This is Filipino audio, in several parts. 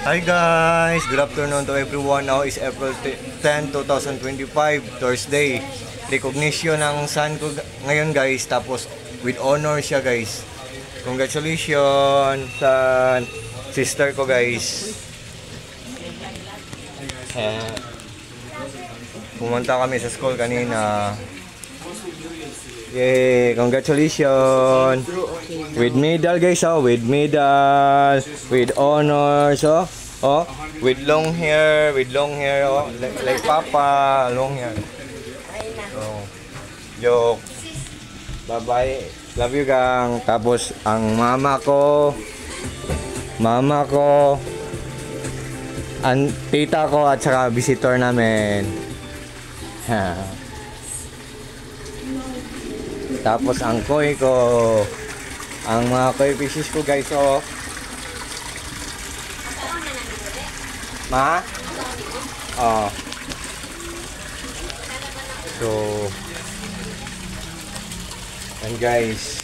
Hi guys! Good afternoon to everyone. Now is April 10, 2025, Thursday. Recognition ng son ko ngayon guys. Tapos with honor siya guys. Congratulations sa sister ko guys. Pumunta kami sa school kanina. Yay! Congratulations! With medal guys, oh, with medal, with honors, oh, with long hair, oh, like Papa, long hair. Oh, joke. Bye bye. Love you gang. Tapos ang mama ko, ang tita ko at saka visitor namin. Tapos ang koi ko, ang mga koi fishes ko guys, oh. Ma? Oh. So, and guys,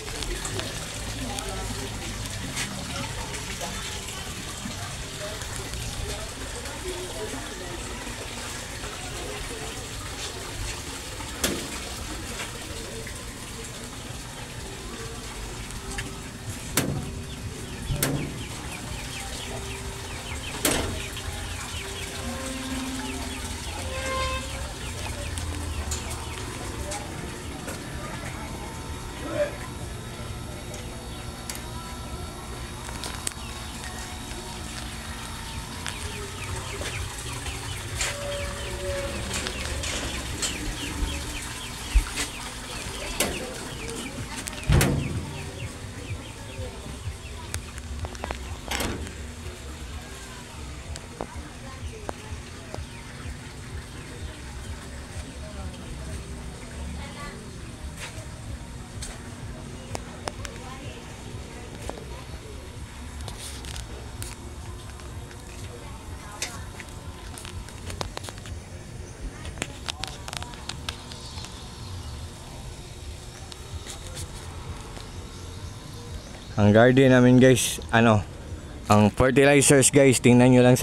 ang garden namin guys, ang fertilizers guys, tingnan nyo lang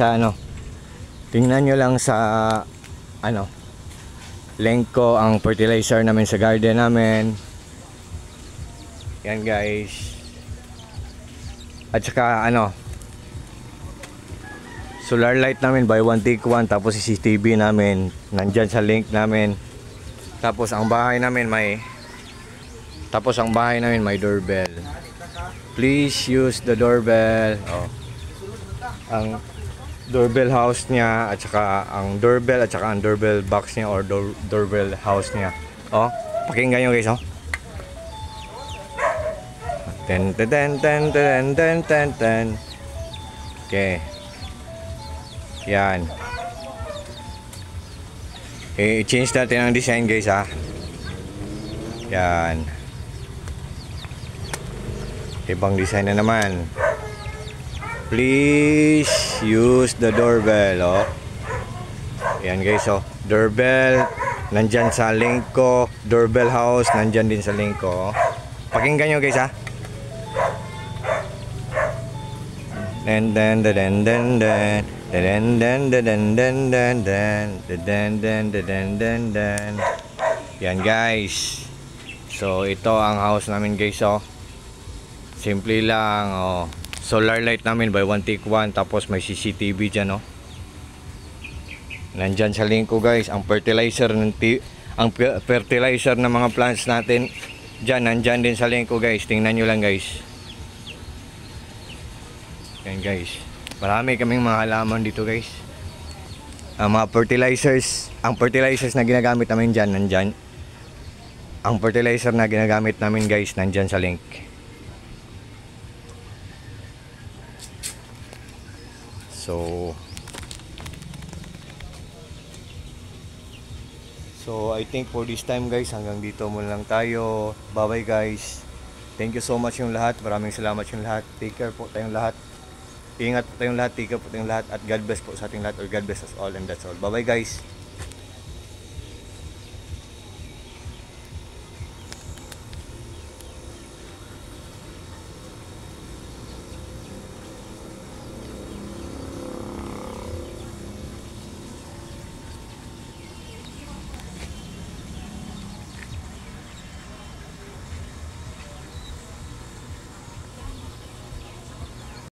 sa link ko ang fertilizer namin sa garden namin. Yan guys. At saka solar light namin, buy one take one. Tapos CCTV namin nandyan sa link namin. Tapos ang bahay namin may doorbell. Please use the doorbell. Oh. Ang doorbell house niya at saka ang doorbell at saka ang doorbell box niya or doorbell house niya. Oh, pakinggan niyo guys, oh. Ten ten ten ten ten ten ten. Okay. Yan. I-change natin ang design guys, ha. Yan. Ibang design na naman. Please use the doorbell, oh. Yan guys, oh. Doorbell nandyan sa link ko. Doorbell house nandyan din sa link ko, oh. Pakinggan nyo guys, ha. Den den den den den den den den den den den den den den den den. Yan guys. So ito ang house namin guys, oh. Simple lang, oh. Solar light namin by one take one. Tapos may CCTV dyan, oh. Nandyan sa link ko guys ang fertilizer ng mga plants natin dyan, nandyan din sa link ko guys. Tingnan nyo lang guys. Yan guys, marami kaming mga halaman dito guys. Ang mga fertilizers, na ginagamit namin dyan, nandyan. Ang fertilizer na ginagamit namin guys, nandyan sa link. So I think for this time guys, hanggang dito muna lang tayo. Bye bye guys. Thank you so much yung lahat. Maraming salamat yung lahat. Take care po tayong lahat. Ingat po tayong lahat. Take care po tayong lahat. At God bless po sa ating lahat. Or God bless us all. And that's all. Bye bye guys.